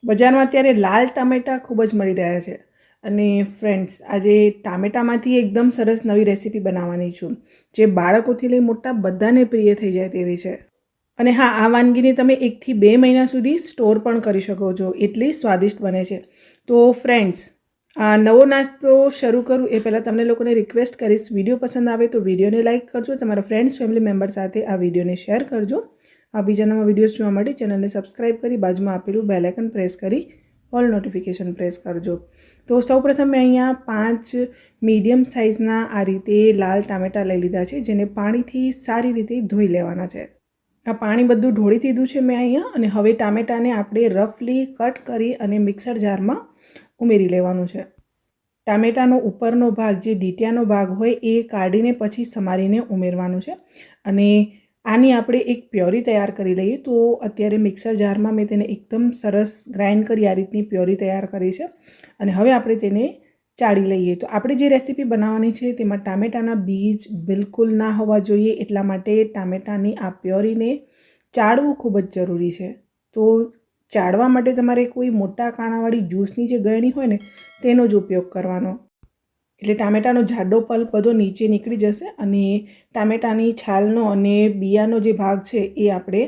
બજારમાં અત્યારે લાલ ટામેટાં ખૂબ જ મળી રહ્યા છે અને ફ્રેન્ડ્સ આજે ટામેટામાંથી એકદમ સરસ નવી રેસીપી બનાવવાની છું જે બાળકોથી લઈ મોટા બધાને પ્રિય થઈ જાય તેવી છે. અને હા, આ વાનગીને તમે 1 થી 2 મહિના સુધી સ્ટોર પણ કરી શકો છો, એટલી સ્વાદિષ્ટ બને છે. તો ફ્રેન્ડ્સ, આ નવો નાસ્તો શરૂ કરું એ પહેલાં તમને લોકોને રિક્વેસ્ટ કરીશ, વિડીયો પસંદ આવે તો વિડીયોને લાઇક કરજો, તમારા ફ્રેન્ડ્સ ફેમિલી મેમ્બર સાથે આ વિડીયોને શેર કરજો. આ બીજા નવા વિડીયોઝ જોવા માટે ચેનલને સબસ્ક્રાઈબ કરી બાજુમાં આપેલું બેલ આઇકન પ્રેસ કરી ઓલ નોટિફિકેશન પ્રેસ કરજો. તો સૌપ્રથમ મેં અહીંયા 5 મીડિયમ સાઇઝના આ રીતે લાલ ટામેટાં લઈ લીધા છે, જેને પાણીથી સારી રીતે ધોઈ લેવાના છે. આ પાણી બધું ઢોળી દીધું છે મેં અહીંયા, અને હવે ટામેટાને આપણે રફલી કટ કરી અને મિક્સર જારમાં ઉમેરી લેવાનું છે. ટામેટાનો ઉપરનો ભાગ, જે ડીટિયાનો ભાગ હોય, એ કાઢીને પછી સમારીને ઉમેરવાનું છે. અને આની આપણે એક પ્યોરી તૈયાર કરી લઈએ. તો અત્યારે મિક્સર જારમાં મેં તેને એકદમ સરસ ગ્રાઇન્ડ કરી આ રીતની પ્યોરી તૈયાર કરી છે. અને હવે આપણે તેને ચાળી લઈએ. તો આપણે જે રેસીપી બનાવવાની છે તેમાં ટામેટાના બીજ બિલકુલ ના હોવા જોઈએ, એટલા માટે ટામેટાની આ પ્યોરીને ચાળવું ખૂબ જ જરૂરી છે. તો ચાળવા માટે તમારે કોઈ મોટા કાણાવાળી જ્યુસની જે ગળણી હોય ને તેનો જ ઉપયોગ કરવાનો, એટલે ટામેટાનો જાડો પલ્પ બધો નીચે નીકળી જશે અને ટામેટાની છાલનો અને બિયાનો જે ભાગ છે એ આપણે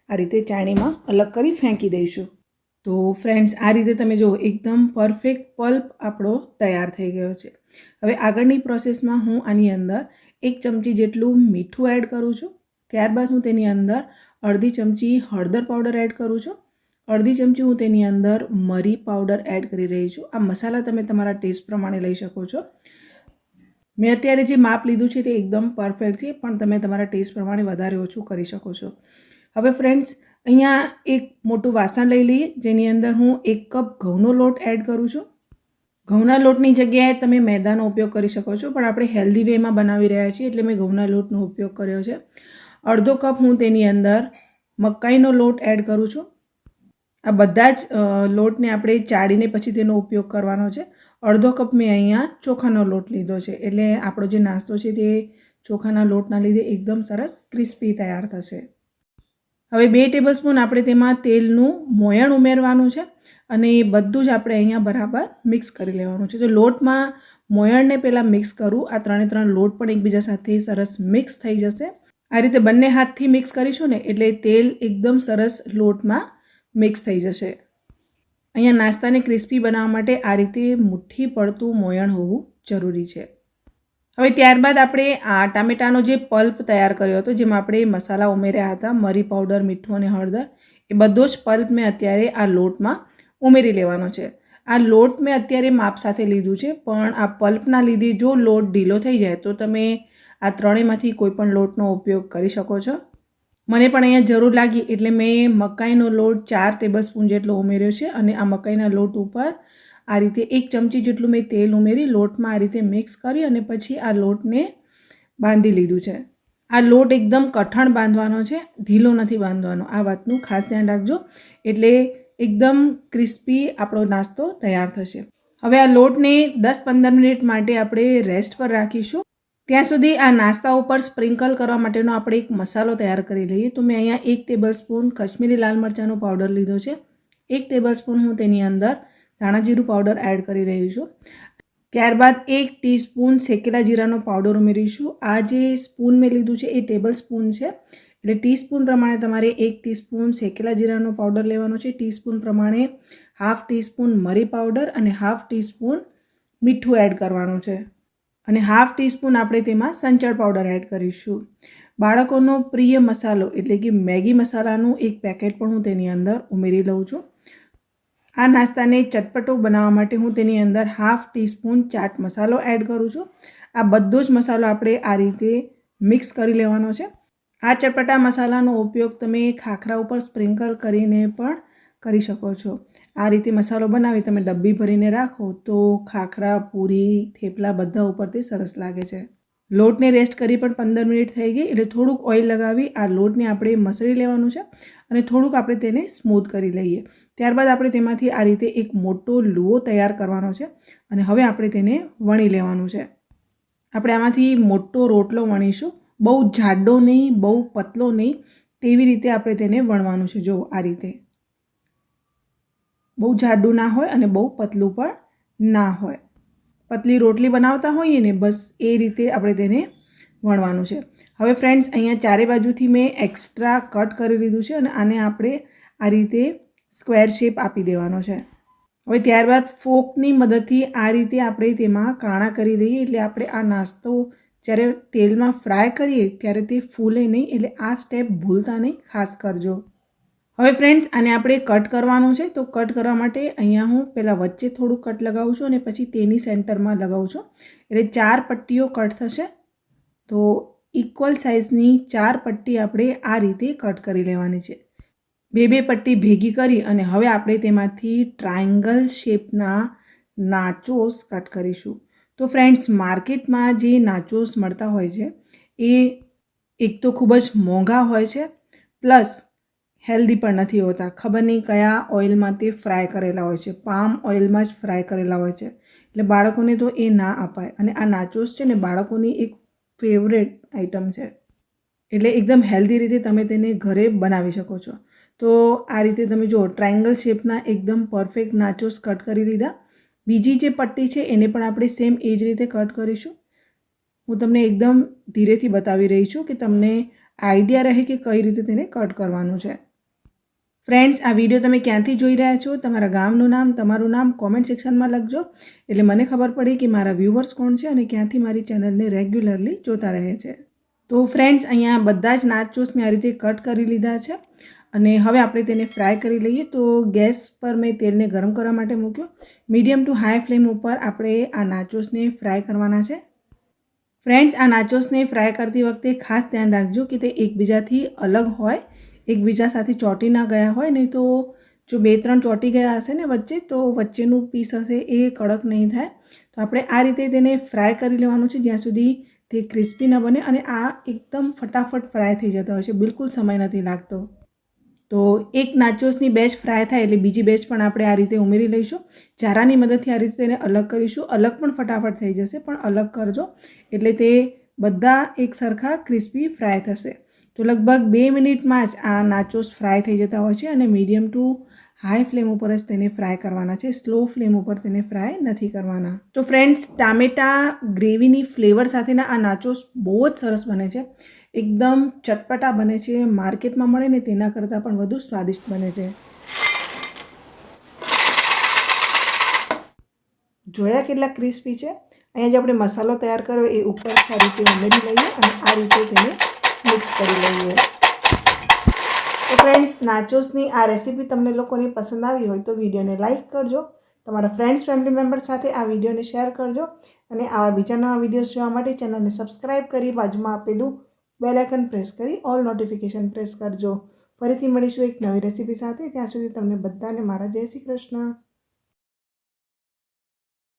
આ રીતે ચાણીમાં અલગ કરી ફેંકી દઈશું. તો ફ્રેન્ડ્સ, આ રીતે તમે જુઓ, એકદમ પરફેક્ટ પલ્પ આપણો તૈયાર થઈ ગયો છે. હવે આગળની પ્રોસેસમાં હું આની અંદર 1 ચમચી જેટલું મીઠું એડ કરું છું. ત્યારબાદ હું તેની અંદર અડધી ચમચી હળદર પાવડર એડ કરું છું. અડધી ચમચી હું તેની અંદર મરી પાવડર એડ કરી રહી છું. આ મસાલા તમે તમારા ટેસ્ટ પ્રમાણે લઈ શકો છો. મેં અત્યારે જે માપ લીધું છે તે એકદમ પરફેક્ટ છે, પણ તમે તમારા ટેસ્ટ પ્રમાણે વધારે ઓછું કરી શકો છો. હવે ફ્રેન્ડ્સ, અહીંયા એક મોટું વાસણ લઈ લઈએ, જેની અંદર હું 1 કપ ઘઉંનો લોટ એડ કરું છું. ઘઉંના લોટની જગ્યાએ તમે મેદાનો ઉપયોગ કરી શકો છો, પણ આપણે હેલ્ધી વેમાં બનાવી રહ્યા છીએ એટલે મેં ઘઉંના લોટનો ઉપયોગ કર્યો છે. અડધો કપ હું તેની અંદર મકાઈનો લોટ એડ કરું છું. આ બધા જ લોટને આપણે ચાળીને પછી તેનો ઉપયોગ કરવાનો છે. અડધો કપ મેં અહીંયા ચોખાનો લોટ લીધો છે, એટલે આપણો જે નાસ્તો છે તે ચોખાના લોટના લીધે એકદમ સરસ ક્રિસ્પી તૈયાર થશે. હવે 2 ટેબલસ્પૂન આપણે તેમાં તેલનું મોયણ ઉમેરવાનું છે અને એ બધું જ આપણે અહીંયા બરાબર મિક્સ કરી લેવાનું છે. તો લોટમાં મોયણને પહેલાં મિક્સ કરું, આ 3 લોટ પણ એકબીજા સાથે સરસ મિક્સ થઈ જશે. આ રીતે બંને હાથથી મિક્સ કરીશું ને એટલે તેલ એકદમ સરસ લોટમાં મિક્સ થઈ જશે. અહીંયા નાસ્તાને ક્રિસ્પી બનાવવા માટે આ રીતે મુઠ્ઠી પડતું મોયણ હોવું જરૂરી છે. હવે ત્યારબાદ આપણે આ ટામેટાનો જે પલ્પ તૈયાર કર્યો હતો, જેમાં આપણે મસાલા ઉમેર્યા હતા, મરી પાવડર, મીઠું અને હળદર, એ બધો જ પલ્પ મેં અત્યારે આ લોટમાં ઉમેરી લેવાનો છે. આ લોટ મેં અત્યારે માપ સાથે લીધું છે, પણ આ પલ્પના લીધે જો લોટ ઢીલો થઈ જાય તો તમે આ ત્રણેયમાંથી કોઈ પણ લોટનો ઉપયોગ કરી શકો છો. મને પણ અહીંયા જરૂર લાગી એટલે મેં મકાઈનો લોટ 4 ટેબલસ્પૂન જેટલો ઉમેર્યો છે અને આ મકાઈના લોટ ઉપર આ રીતે 1 ચમચી જેટલું મેં તેલ ઉમેરી લોટમાં આ રીતે મિક્સ કરી અને પછી આ લોટને બાંધી લીધું છે. આ લોટ એકદમ કઠણ બાંધવાનો છે, ઢીલો નથી બાંધવાનો. આ વાતનું ખાસ ધ્યાન રાખજો, એટલે એકદમ ક્રિસ્પી આપણો નાસ્તો તૈયાર થશે. હવે આ લોટને 10-15 મિનિટ માટે આપણે રેસ્ટ પર રાખીશું. ત્યાં સુધી આ નાસ્તા ઉપર સ્પ્રિંકલ કરવા માટેનો આપણે એક મસાલો તૈયાર કરી લઈએ. તો મેં અહીંયા 1 ટેબલસ્પૂન કશ્મીરી લાલ મરચાંનો પાવડર લીધો છે. 1 ટેબલસ્પૂન હું તેની અંદર ધાણા જીરું પાવડર એડ કરી રહી છું. ત્યારબાદ 1 ટીસ્પૂન શેકેલા જીરાનો પાવડર ઉમેરીશું. આ જે સ્પૂન મેં લીધું છે એ ટેબલ સ્પૂન છે, એટલે ટીસ્પૂન પ્રમાણે તમારે 1 ટીસ્પૂન શેકેલા જીરાનો પાવડર લેવાનો છે. ટીસ્પૂન પ્રમાણે ½ ટીસ્પૂન મરી પાવડર અને ½ ટીસ્પૂન મીઠું એડ કરવાનું છે અને ½ ટીસ્પૂન આપણે તેમાં સંચળ પાવડર એડ કરીશું. બાળકોનો પ્રિય મસાલો એટલે કે મેગી મસાલાનું 1 પેકેટ પણ હું તેની અંદર ઉમેરી લઉં છું. આ નાસ્તાને ચટપટો બનાવવા માટે હું તેની અંદર ½ ટીસ્પૂન ચાટ મસાલો એડ કરું છું. આ બધો જ મસાલો આપણે આ રીતે મિક્સ કરી લેવાનો છે. આ ચટપટા મસાલાનો ઉપયોગ તમે ખાખરા ઉપર સ્પ્રિંકલ કરીને પણ કરી શકો છો. આ રીતે મસાલો બનાવી તમે ડબ્બી ભરીને રાખો તો ખાખરા, પૂરી, થેપલા બધા ઉપરથી સરસ લાગે છે. લોટને રેસ્ટ કરી પણ 15 મિનિટ થઈ ગઈ, એટલે થોડુંક ઓઇલ લગાવી આ લોટને આપણે મસળી લેવાનું છે અને થોડુંક આપણે તેને સ્મૂથ કરી લઈએ. ત્યારબાદ આપણે તેમાંથી આ રીતે એક મોટો લુઓ તૈયાર કરવાનો છે અને હવે આપણે તેને વણી લેવાનું છે. આપણે આમાંથી મોટો રોટલો વણીશું, બહુ જાડો નહીં, બહુ પતલો નહીં, તેવી રીતે આપણે તેને વણવાનું છે. જો આ રીતે બહુ જાડું ના હોય અને બહુ પતલું પણ ના હોય. પતલી રોટલી બનાવતા હોઈએ ને બસ એ રીતે આપણે તેને વણવાનું છે. હવે ફ્રેન્ડ્સ, અહીંયા ચારે બાજુથી મેં એક્સ્ટ્રા કટ કરી લીધું છે અને આને આપણે આ રીતે સ્ક્વેર શેપ આપી દેવાનો છે. હવે ત્યારબાદ ફોર્કની મદદથી આ રીતે આપણે તેમાં કાણા કરી દઈએ, એટલે આપણે આ નાસ્તો જ્યારે તેલમાં ફ્રાય કરીએ ત્યારે તે ફૂલે નહીં, એટલે આ સ્ટેપ ભૂલતા નહીં, ખાસ કરજો. હવે ફ્રેન્ડ્સ, આને આપણે કટ કરવાનું છે. તો કટ કરવા માટે અહીંયા હું પહેલાં વચ્ચે થોડું કટ લગાવું છું અને પછી તેની સેન્ટરમાં લગાવું છું, એટલે 4 પટ્ટીઓ કટ થશે. તો ઇક્વલ સાઇઝની 4 પટ્ટી આપણે આ રીતે કટ કરી લેવાની છે. 2 પટ્ટી ભેગી કરી અને હવે આપણે તેમાંથી ટ્રાયંગલ શેપના નાચોસ કટ કરીશું. તો ફ્રેન્ડ્સ, માર્કેટમાં જે નાચોસ મળતા હોય છે એ એક તો ખૂબ જ મોંઘા હોય છે, પ્લસ હેલ્ધી પણ નથી હોતા. ખબર નહીં કયા ઓઇલમાં તે ફ્રાય કરેલા હોય છે, પામ ઓઇલમાં જ ફ્રાય કરેલા હોય છે, એટલે બાળકોને તો એ ના અપાય. અને આ નાચોસ છે ને બાળકોની એક ફેવરેટ આઇટમ છે, એટલે એકદમ હેલ્ધી રીતે તમે તેને ઘરે બનાવી શકો છો. તો આ રીતે તમે જુઓ, ટ્રાયંગલ શેપના એકદમ પરફેક્ટ નાચોસ કટ કરી લીધા. બીજી જે પટ્ટી છે એને પણ આપણે સેમ એ જ રીતે કટ કરીશું. હું તમને એકદમ ધીરેથી બતાવી રહી છું કે તમને આઈડિયા રહે કે કઈ રીતે તેને કટ કરવાનું છે. ફ્રેન્ડ્સ, આ વિડીયો તમે ક્યાંથી જોઈ રહ્યા છો, તમારા ગામનું નામ, તમારું નામ કોમેન્ટ સેક્શનમાં લખજો, એટલે મને ખબર પડી કે મારા વ્યૂવર્સ કોણ છે અને ક્યાંથી મારી ચેનલને રેગ્યુલરલી જોતા રહે છે. તો ફ્રેન્ડ્સ, અહીંયા બધા જ નાચોસ મેં આ રીતે કટ કરી લીધા છે અને હવે આપણે તેને ફ્રાય કરી લઈએ. તો ગેસ પર મેં તેલને ગરમ કરવા માટે મૂક્યો. મીડિયમ ટુ હાઈ ફ્લેમ ઉપર આપણે આ નાચોસને ફ્રાય કરવાના છે. ફ્રેન્ડ્સ, આ નાચોસને ફ્રાય કરતી વખતે ખાસ ધ્યાન રાખજો કે તે એકબીજાથી અલગ હોય, એકબીજા સાથે ચોંટી ના ગયા હોય. નહીં તો જો 2-3 ચોંટી ગયા હશે ને વચ્ચે, તો વચ્ચેનું પીસ હશે એ કડક નહીં થાય. તો આપણે આ રીતે તેને ફ્રાય કરી લેવાનું છે જ્યાં સુધી તે ક્રિસ્પી ન બને. અને આ એકદમ ફટાફટ ફ્રાય થઈ જતા હોય છે, બિલકુલ સમય નથી લાગતો. તો એક નાચોસની બેચ ફ્રાય થાય એટલે બીજી બેચ પણ આપણે આ રીતે ઉમેરી લઈશું. ચારાની મદદથી આ રીતે તેને અલગ કરીશું. અલગ પણ ફટાફટ થઈ જશે, પણ અલગ કરજો એટલે તે બધા એક સરખા ક્રિસ્પી ફ્રાય થશે. તો લગભગ 2 મિનિટમાં જ આ નાચોસ ફ્રાય થઈ જતા હોય છે અને મીડિયમ ટુ હાઈ ફ્લેમ ઉપર જ તેને ફ્રાય કરવાના છે, સ્લો ફ્લેમ ઉપર તેને ફ્રાય નથી કરવાના. તો ફ્રેન્ડ્સ, ટામેટા ગ્રેવીની ફ્લેવર સાથેના આ નાચોસ બહુ જ સરસ બને છે, એકદમ ચટપટા બને છે. માર્કેટમાં મળે ને તેના કરતાં પણ વધુ સ્વાદિષ્ટ બને છે. જોયા કેટલા ક્રિસ્પી છે. અહીંયા જે આપણે મસાલો તૈયાર કર્યો એ ઉપર આ રીતે ઉમેરી લઈએ અને આ રીતે તેને મિક્સ કરી લઈએ. તો ફ્રેન્ડ્સ, નાચોસની આ રેસીપી તમને લોકોને પસંદ આવી હોય તો વિડીયોને લાઇક કરજો, તમારા ફ્રેન્ડ્સ ફેમિલી મેમ્બર સાથે આ વિડીયોને શેર કરજો અને આવા બીજા નવા વિડીયોઝ જોવા માટે ચેનલને સબસ્ક્રાઈબ કરી બાજુમાં આપેલું બેલ આઇકન પ્રેસ કરી ઓલ નોટિફિકેશન પ્રેસ કરજો. ફરીથી મળીશું એક નવી રેસીપી સાથે. ત્યાં સુધી તમને બધાને મારા જય શ્રી કૃષ્ણ.